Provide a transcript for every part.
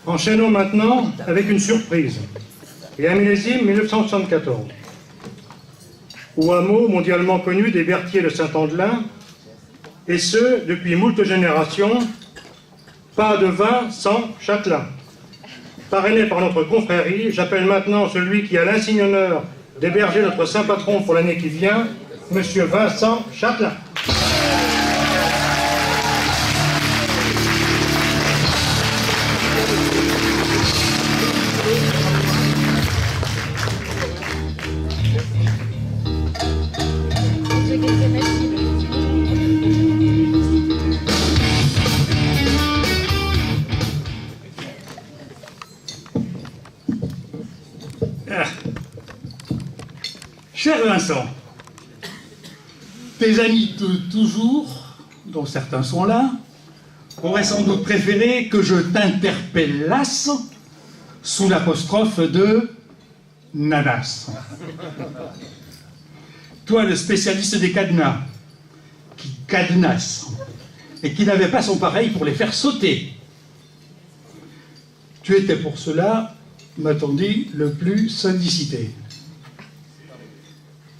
Enchaînons maintenant avec une surprise. Et un millésime 1974. Au hameau mondialement connu des Berthiers de Saint-Andelin, et ce, depuis moult générations, pas de vin sans châtelain. Parrainé par notre confrérie, j'appelle maintenant celui qui a l'insigne honneur d'héberger notre saint patron pour l'année qui vient, Monsieur Vincent Châtelain. Cher Vincent, tes amis de toujours, dont certains sont là, auraient sans doute préféré que je t'interpellasse sous l'apostrophe de Nanas. Toi, le spécialiste des cadenas, qui cadenasse, et qui n'avait pas son pareil pour les faire sauter. Tu étais pour cela, m'a-t-on dit, le plus sollicité.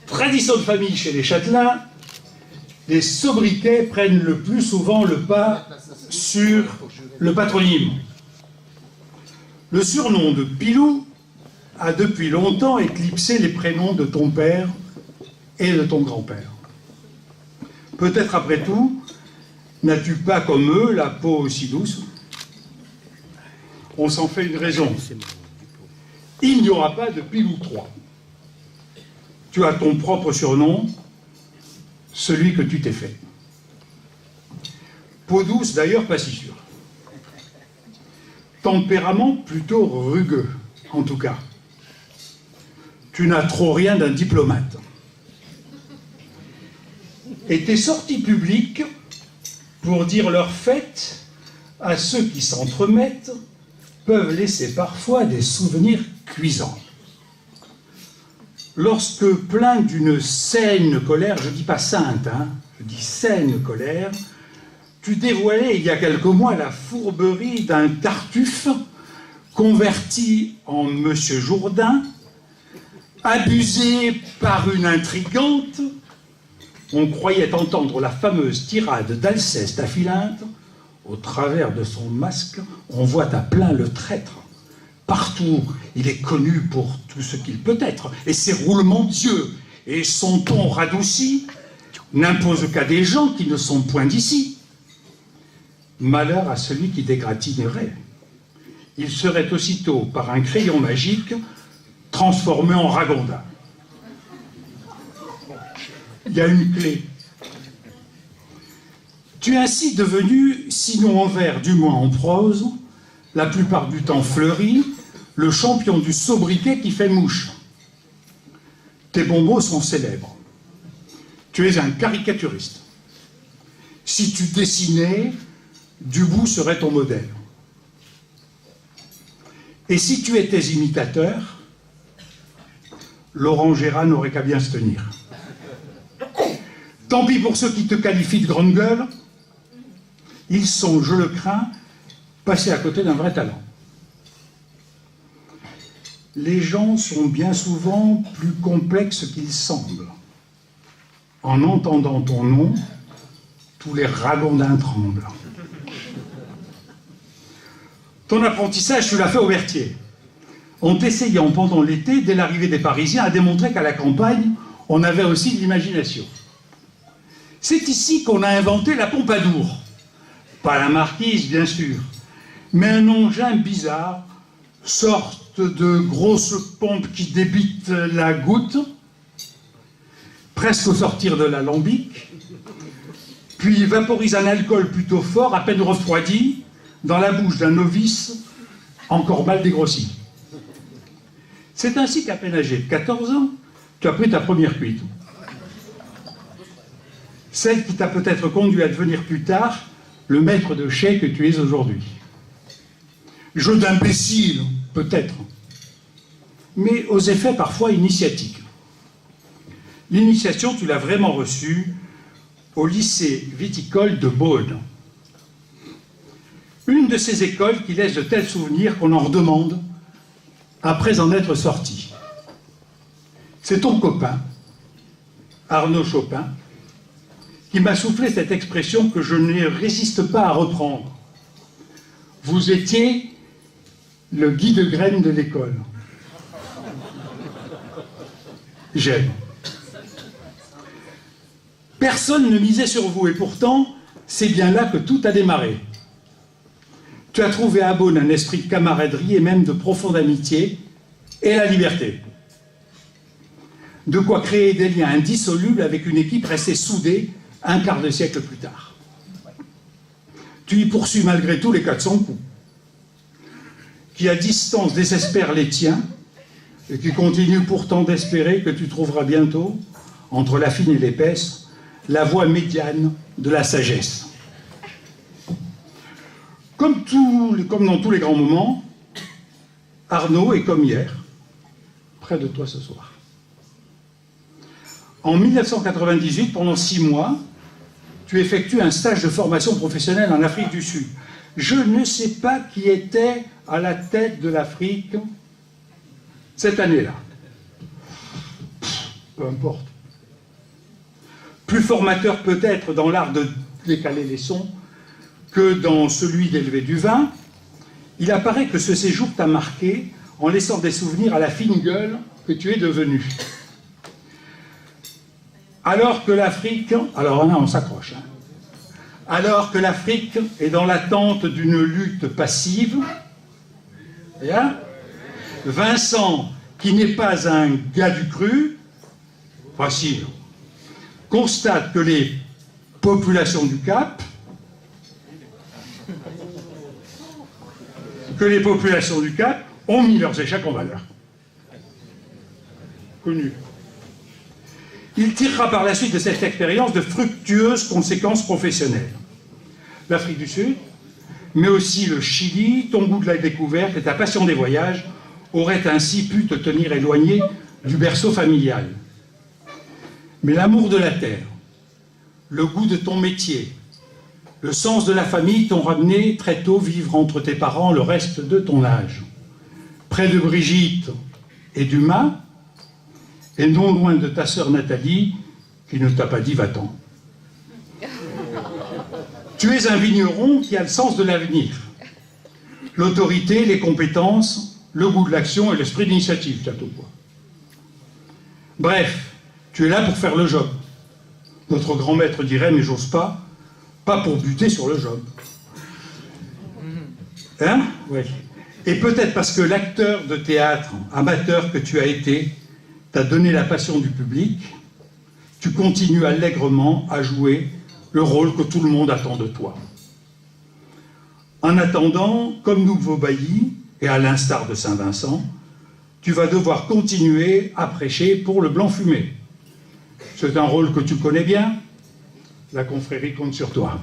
Tradition de famille chez les Châtelains, les sobriquets prennent le plus souvent le pas sur le patronyme. Le surnom de Pilou a depuis longtemps éclipsé les prénoms de ton père et de ton grand-père. Peut-être après tout, n'as-tu pas comme eux la peau aussi douce? On s'en fait une raison. Il n'y aura pas de Pilou 3. Tu as ton propre surnom, celui que tu t'es fait. Peau douce, d'ailleurs, pas si sûr. Tempérament plutôt rugueux, en tout cas. Tu n'as trop rien d'un diplomate. Et tes sorties publiques, pour dire leur fête à ceux qui s'entremettent, peuvent laisser parfois des souvenirs cuisants. Lorsque, plein d'une saine colère, je ne dis pas sainte, hein, je dis saine colère, tu dévoilais il y a quelques mois la fourberie d'un Tartuffe converti en Monsieur Jourdain, abusé par une intrigante. On croyait entendre la fameuse tirade d'Alceste à Philinte. Au travers de son masque, on voit à plein le traître. Partout, il est connu pour tout ce qu'il peut être, et ses roulements d'yeux, et son ton radouci, n'imposent qu'à des gens qui ne sont point d'ici. Malheur à celui qui dégratinerait. Il serait aussitôt, par un crayon magique, transformé en ragondin. Il y a une clé. Tu es ainsi devenu, sinon en vers, du moins en prose, la plupart du temps fleuri, le champion du sobriquet qui fait mouche. Tes bons mots sont célèbres. Tu es un caricaturiste. Si tu dessinais, Dubout serait ton modèle. Et si tu étais imitateur, Laurent Gérard n'aurait qu'à bien se tenir. Tant pis pour ceux qui te qualifient de grande gueule, ils sont, je le crains, passés à côté d'un vrai talent. Les gens sont bien souvent plus complexes qu'ils semblent. En entendant ton nom, tous les ragondins tremblent. Ton apprentissage, tu l'as fait au Berthier. En t'essayant pendant l'été, dès l'arrivée des Parisiens, à démontrer qu'à la campagne, on avait aussi de l'imagination. C'est ici qu'on a inventé la Pompadour. Pas la marquise, bien sûr, mais un engin bizarre, sorte de grosse pompe qui débite la goutte, presque au sortir de l'alambic, puis vaporise un alcool plutôt fort, à peine refroidi, dans la bouche d'un novice encore mal dégrossi. C'est ainsi qu'à peine âgé de 14 ans, tu as pris ta première cuite. Celle qui t'a peut-être conduit à devenir plus tard le maître de chais que tu es aujourd'hui. Jeu d'imbécile, peut-être, mais aux effets parfois initiatiques. L'initiation, tu l'as vraiment reçue au lycée viticole de Beaune. Une de ces écoles qui laisse de tels souvenirs qu'on en redemande après en être sorti. C'est ton copain, Arnaud Chopin, qui m'a soufflé cette expression que je ne résiste pas à reprendre. Vous étiez le Guy de Graine de l'école. J'aime. Personne ne misait sur vous, et pourtant, c'est bien là que tout a démarré. Tu as trouvé à Beaune un esprit de camaraderie et même de profonde amitié, et la liberté. De quoi créer des liens indissolubles avec une équipe restée soudée un quart de siècle plus tard. Tu y poursuis malgré tout les 400 coups, qui à distance désespèrent les tiens, et qui continuent pourtant d'espérer que tu trouveras bientôt, entre la fine et l'épaisse, la voie médiane de la sagesse. Comme dans tous les grands moments, Arnaud est comme hier, près de toi ce soir. En 1998, pendant 6 mois, tu effectues un stage de formation professionnelle en Afrique du Sud. Je ne sais pas qui était à la tête de l'Afrique cette année-là. Peu importe. Plus formateur peut-être dans l'art de décaler les sons que dans celui d'élever du vin, il apparaît que ce séjour t'a marqué en laissant des souvenirs à la fine gueule que tu es devenu. Alors que l'Afrique, alors là on s'accroche, hein, alors que l'Afrique est dans l'attente d'une lutte passive, et hein, Vincent, qui n'est pas un gars du cru, facile, constate que les populations du Cap, ont mis leurs échecs en valeur. Connu. Il tirera par la suite de cette expérience de fructueuses conséquences professionnelles. L'Afrique du Sud, mais aussi le Chili, ton goût de la découverte et ta passion des voyages auraient ainsi pu te tenir éloigné du berceau familial. Mais l'amour de la terre, le goût de ton métier, le sens de la famille t'ont ramené très tôt vivre entre tes parents le reste de ton âge. Près de Brigitte et d'Uma, et non loin de ta sœur Nathalie, qui ne t'a pas dit va-t'en. Tu es un vigneron qui a le sens de l'avenir. L'autorité, les compétences, le goût de l'action et l'esprit d'initiative, Château. Bref, tu es là pour faire le job. Notre grand maître dirait, mais j'ose pas pour buter sur le job. Hein? Oui. Et peut-être parce que l'acteur de théâtre amateur que tu as été t'a donné la passion du public, tu continues allègrement à jouer le rôle que tout le monde attend de toi. En attendant, comme Nouveau-Bailly, et à l'instar de Saint-Vincent, tu vas devoir continuer à prêcher pour le blanc fumé. C'est un rôle que tu connais bien, la confrérie compte sur toi.